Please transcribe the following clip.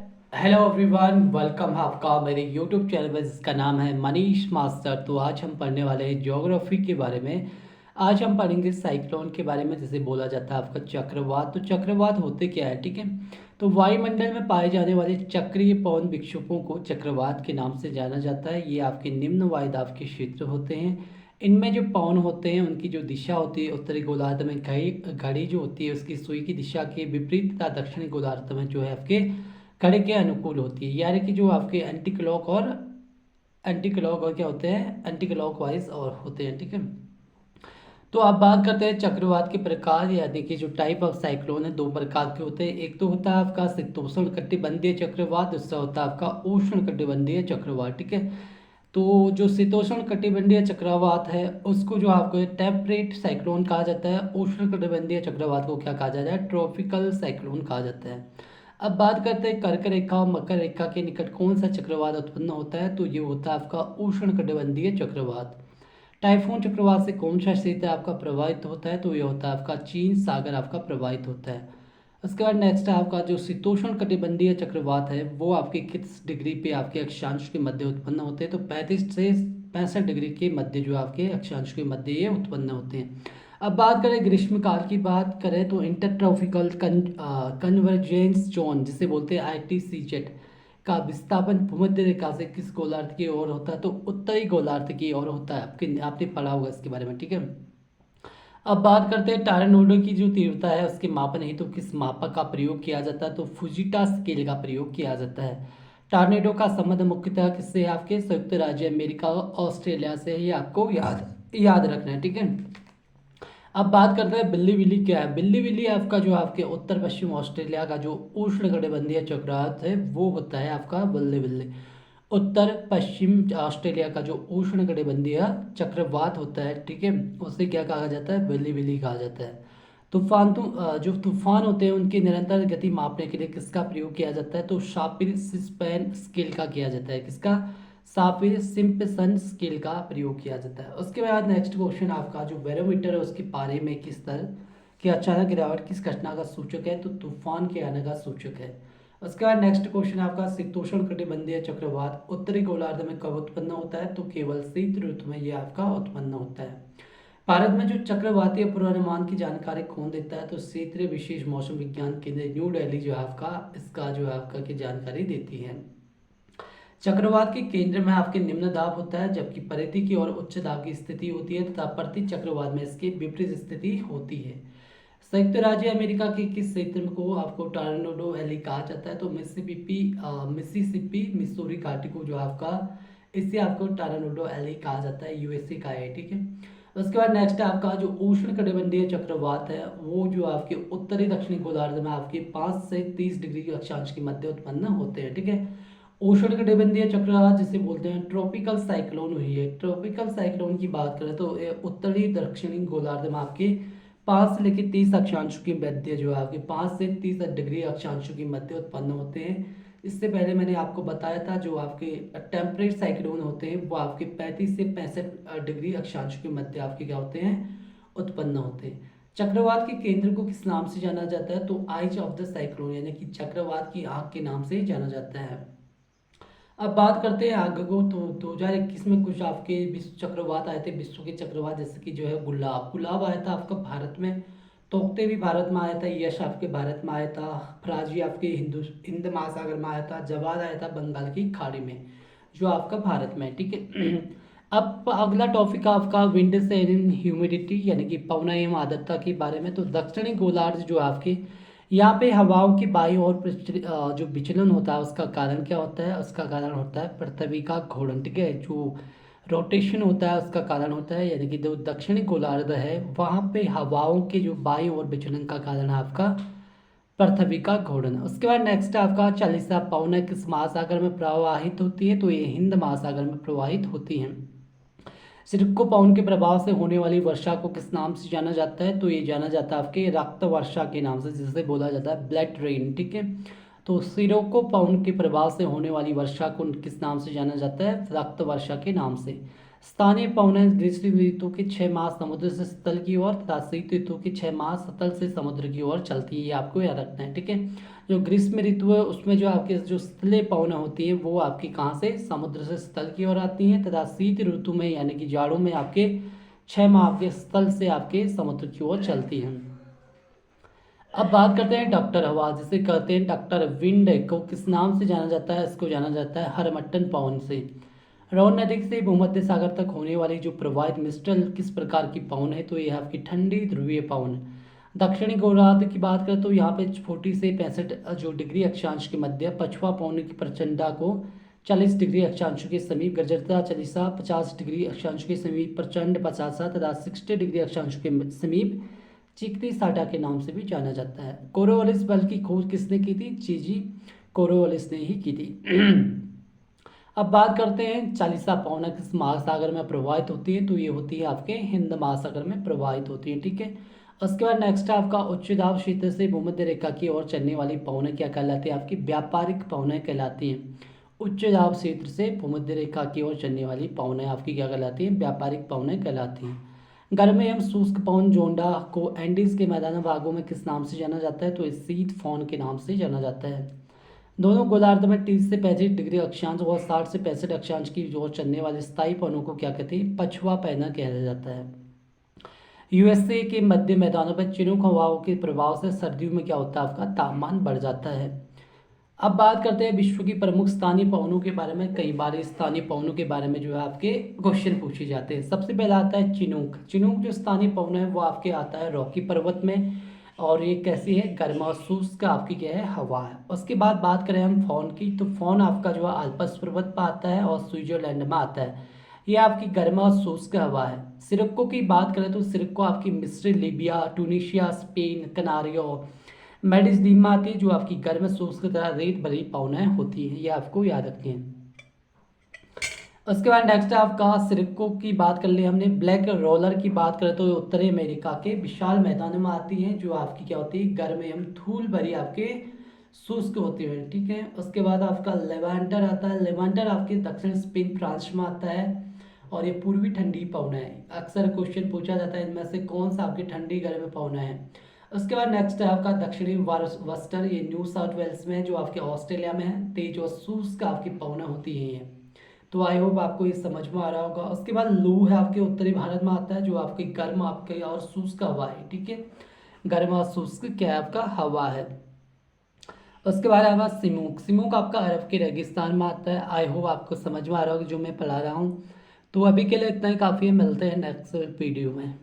Hello everyone, welcome है आपका मेरे यूट्यूब चैनल में जिसका नाम है मनीष मास्टर। तो आज हम पढ़ने वाले हैं ज्योग्राफी के बारे में। आज हम पढ़ेंगे साइक्लोन के बारे में, जिसे बोला जाता है आपका चक्रवात। तो चक्रवात होते क्या है, ठीक है। तो वायुमंडल में पाए जाने वाले चक्रीय पवन विक्षोभों को चक्रवात के नाम से जाना जाता है। ये आपके निम्न वायुदाब के क्षेत्र होते हैं। इनमें जो पवन होते हैं उनकी जो दिशा होती है, उत्तरी गोलार्ध में घड़ी जो होती है उसकी सुई की दिशा के विपरीत तथा दक्षिणी गोलार्ध में जो है आपके घड़ी के अनुकूल होती है। यानी कि जो आपके एंटी क्लॉक और क्या होते हैं, एंटी क्लॉक वाइज और होते हैं, ठीक है। तो आप बात करते हैं चक्रवात के प्रकार, यानी कि जो टाइप ऑफ साइक्लोन है दो प्रकार के होते हैं। एक तो होता है आपका शीतोष्ण कटिबंधीय चक्रवात, दूसरा होता है आपका उष्ण कटिबंधीय चक्रवात, ठीक है। तो जो शीतोष्ण कटिबंधीय चक्रवात है उसको जो आपको टेम्परेट साइक्लोन कहा जाता है। उष्ण कटिबंधीय चक्रवात को क्या कहा जाता है, ट्रॉपिकल साइक्लोन कहा जाता है। अब बात करते हैं कर्क रेखा और मकर रेखा के निकट कौन सा चक्रवात उत्पन्न होता है, तो ये होता है आपका उष्ण कटिबंधीय चक्रवात। टाइफून चक्रवात से कौन सा क्षेत्र आपका प्रभावित होता है, तो ये होता है आपका चीन सागर आपका प्रभावित होता है। उसके बाद नेक्स्ट है आपका जो शीतोष्ण कटिबंधीय चक्रवात है वो आपके किस डिग्री पे आपके अक्षांश के मध्य उत्पन्न होते हैं, तो 35 से 65 डिग्री के मध्य जो आपके अक्षांश के मध्य ये उत्पन्न होते हैं। अब बात करें ग्रीष्म काल की, बात करें तो इंटरट्रॉपिकल कन्वर्जेंस जोन जिसे बोलते हैं ITCZ का विस्थापन भूमध्य रेखा से किस गोलार्ध की ओर होता है, तो उत्तरी गोलार्ध की ओर होता है। आपने पढ़ा होगा इसके बारे में, ठीक है। अब बात करते हैं टारानोडो की जो तीव्रता है उसके मापन हेतु तो किस मापक का प्रयोग किया जाता है, तो फुजिटा स्केल का प्रयोग किया जाता है। टार्नेडो का संबंध मुख्यतः किससे है, आपके संयुक्त राज्य अमेरिका और ऑस्ट्रेलिया से, ही आपको याद याद रखना है, ठीक है। अब बात करते हैं बिल्ली बिल्ली क्या है। बिल्ली बिल्ली आपका जो आपके उत्तर पश्चिम ऑस्ट्रेलिया का जो उष्ण कटिबंधीय चक्रवात है वो होता है आपका बिल्ली बिल्ली। उत्तर पश्चिम ऑस्ट्रेलिया का जो उष्ण कटिबंधीय चक्रवात होता है, ठीक है, उसे क्या कहा जाता है, बिल्ली बिल्ली कहा जाता है। जो तूफान होते हैं उनकी निरंतर गति मापने के लिए किसका प्रयोग किया जाता है, तो शापिर सिस्पेन स्केल का किया जाता है। किसका, शापिर सिम्पसन स्केल का प्रयोग किया जाता है। उसके बाद नेक्स्ट क्वेश्चन आपका जो बैरोमीटर है उसके पारे में किस तरह की अचानक गिरावट किस घटना का सूचक है, तो तूफान के आने का सूचक है। उसके बाद नेक्स्ट क्वेश्चन आपका शीतोष्ण कटिबंधीय चक्रवात उत्तरी गोलार्ध में कब उत्पन्न होता है, तो केवल शीत ऋतु में ये आपका उत्पन्न होता है। भारत में जो चक्रवातीय पूर्वानुमान की जानकारी कौन देता है, तो क्षेत्रीय विशेष मौसम विज्ञान केंद्र न्यू दिल्ली जो है आपका इसका जो है आपका की जानकारी देती है। चक्रवात के केंद्र में आपके निम्न दाब होता है, जबकि परिधि की ओर उच्च दाब की स्थिति होती है तथा प्रति चक्रवात में इसकी विपरीत स्थिति होती है। संयुक्त राज्य अमेरिका के किस क्षेत्र को आपको टॉर्नेडो वैली कहा जाता है, तो मिसिसिपी मिसूरी घाटी को जो आपका इससे आपको टॉर्नेडो वैली कहा जाता है, USA का है, ठीक है। उसके बाद नेक्स्ट है आपका जो उष्ण कटिबंधीय चक्रवात है वो जो आपके उत्तरी दक्षिणी गोलार्ध में आपके 5 से 30 डिग्री के अक्षांश के मध्य उत्पन्न होते हैं, ठीक है। उष्ण कटिबंधीय चक्रवात जिसे बोलते हैं ट्रॉपिकल साइक्लोन हुई है। ट्रॉपिकल साइक्लोन की बात करें तो ये उत्तरी दक्षिणी गोलार्ध में आपके 5 से लेकर 30 अक्षांशों के मध्य जो है आपके 5 से 30 डिग्री अक्षांशों के मध्य उत्पन्न होते हैं। इससे पहले मैंने आपको बताया था जो आपके टेम्परेट साइक्लोन होते हैं वो आपके 35 से 65 डिग्री अक्षांश के मध्य आपके क्या होते हैं, उत्पन्न होते हैं। चक्रवात के केंद्र को किस नाम से जाना जाता है, तो आइज ऑफ द साइक्लोन, यानी कि चक्रवात की आंख के नाम से जाना जाता है। अब बात करते हैं आगे को, तो 2021 में कुछ आपके विश्व चक्रवात आए थे, विश्व के चक्रवात, जैसे कि जो है गुलाब गुलाब आया था आपका भारत में। तोकते भी भारत में आया था, यश आपके भारत में आया था, फराजी आपके हिंद महासागर में आया था, जवाद आया था बंगाल की खाड़ी में, जो आपका भारत में है, ठीक है। अब अगला टॉपिक आपका विंड से ह्यूमिडिटी, यानी कि पवन एवं आर्द्रता के बारे में। तो दक्षिणी गोलार्ध जो आपके यहाँ पे हवाओं की बाई और जो विचलन होता है उसका कारण क्या होता है, उसका कारण होता है पृथ्वी का घूर्णन, ठीक है। जो रोटेशन होता है उसका कारण होता है, यानी कि जो दक्षिणी गोलार्ध है वहाँ पे हवाओं के जो बाई और विचलन का कारण है आपका पृथ्वी का घूर्णन। उसके बाद नेक्स्ट आपका 40 पवन किस महासागर में प्रवाहित होती है, तो ये हिंद महासागर में प्रवाहित होती हैं। सिडको पवन के प्रभाव से होने वाली वर्षा को किस नाम से जाना जाता है, तो ये जाना जाता है आपके रक्त वर्षा के नाम से, जिसे बोला जाता है ब्लड रेन, ठीक है। तो सिरोको पवन के प्रभाव से होने वाली वर्षा को किस नाम से जाना जाता है, रक्त वर्षा के नाम से। स्थानीय पवन है ग्रीष्म ऋतु के 6 माह समुद्र से स्थल की ओर तथा शीत ऋतु के 6 माह स्थल से समुद्र की ओर चलती है, ये आपको याद रखना है, ठीक है। जो ग्रीष्म ऋतु है उसमें जो आपके जो स्थलीय पवन होती है वो आपकी कहाँ से, समुद्र से स्थल की ओर आती हैं, तथा शीत ऋतु में यानी कि जाड़ों में आपके 6 माह आपके स्थल से आपके समुद्र की ओर चलती हैं। अब बात करते हैं डॉक्टर हवा, जिसे कहते हैं डॉक्टर विंड को किस नाम से जाना जाता है, इसको जाना जाता है हरमट्टन पवन से। रोहन नदी से भूमध्य सागर तक होने वाली जो प्रवाहित मिस्टल किस प्रकार की पवन है, तो ये है आपकी ठंडी ध्रुवीय पवन। दक्षिणी गोलार्ध की बात करें तो यहाँ पे 40 से 65 जो डिग्री अक्षांश के मध्य पछुआ पवन की प्रचंडा को 40 डिग्री अक्षांश के समीप, गर्जरता चालीसा 50 डिग्री अक्षांश के समीप, प्रचंड 50 तथा 60 डिग्री अक्षांश के समीप चिकती साटा के नाम से भी जाना जाता है। कोरोवलिस बल की खोज किसने की थी, जीजी कोरोवलिस ने ही की थी। अब बात करते हैं चालीसा पवन किस महासागर में प्रवाहित होती है, तो ये होती है आपके हिंद महासागर में प्रवाहित होती है, ठीक है। उसके बाद नेक्स्ट है आपका उच्च दाब क्षेत्र से भूमध्य रेखा की ओर चलने वाली पवनें क्या कहलाती है, आपकी व्यापारिक पवनें कहलाती हैं। उच्च दाब क्षेत्र से भूमध्य रेखा की ओर चलने वाली पवनें आपकी क्या कहलाती हैं, व्यापारिक पवनें कहलाती हैं। गर्म एवं शुष्क पवन जोंडा को एंडीज के मैदानी भागों में किस नाम से जाना जाता है, तो शीत फोन के नाम से जाना जाता है। दोनों गोलार्ध में 30 से 35 डिग्री अक्षांश और 60 से 65 अक्षांश की ओर चलने वाले स्थायी पवनों को क्या कहते हैं, पछुआ पहना कहा जाता है। यूएसए के मध्य मैदानों पर चिनूक हवाओं के प्रभाव से सर्दियों में क्या होता है, आपका तापमान बढ़ जाता है। अब बात करते हैं विश्व की प्रमुख स्थानीय पवनों के बारे में। कई बार स्थानीय पवनों के बारे में जो है आपके क्वेश्चन पूछे जाते हैं। सबसे पहला आता है चिनूक। चिनूक जो स्थानीय पवन है वो आपके आता है रॉकी पर्वत में, और ये कैसी है, गर्म और शुष्क आपकी क्या है, हवा है। उसके बाद बात करें हम फॉन की, तो फॉन आपका जो है आल्प्स पर्वत पर आता है और स्विट्जरलैंड में आता है। ये आपकी गर्म और शुष्क हवा है। सिरक्को की बात करें तो सिरक्को आपकी मिस्र, लीबिया, ट्यूनीशिया, स्पेन, कनारियो, मेडिस द्वीप आती है, जो आपकी गर्म शुष्क तथा रेत भरी पवनें होती है, ये आपको याद रखनी है। उसके बाद नेक्स्ट है आपका सिरक्को की बात कर ली हमने। ब्लैक रोलर की बात करें तो उत्तरी अमेरिका के विशाल मैदानों में आती हैं, जो आपकी क्या होती है, गर्म एवं धूल भरी आपके शुष्क होती है, ठीक है। उसके बाद आपका लेवेंडर आता है। लेवेंडर आपके दक्षिण स्पेन फ्रांस में आता है और ये पूर्वी ठंडी पवना है। अक्सर क्वेश्चन पूछा जाता है इनमें से कौन सा आपकी ठंडी गर्म पवना है। उसके बाद नेक्स्ट है आपका दक्षिणी वेस्टर, ये न्यू साउथ वेल्स में है, जो आपके ऑस्ट्रेलिया में है। तेज और शुष्क आपकी पवना होती है ये। तो आई होप आपको ये समझ में आ रहा होगा। उसके बाद लू है आपके उत्तरी भारत में आता है, जो आपके गर्म आपके और शुष्क हवा है, ठीक है। गर्म और शुष्क क्या है, आपका हवा है। उसके बाद आपका सिमूक। सिमूक आपका अरब के रेगिस्तान में आता है। आई होप आपको समझ में आ रहा होगा जो मैं पढ़ा रहा हूँ। तो अभी के लिए इतना ही काफ़ी है, मिलते हैं नेक्स्ट वीडियो में।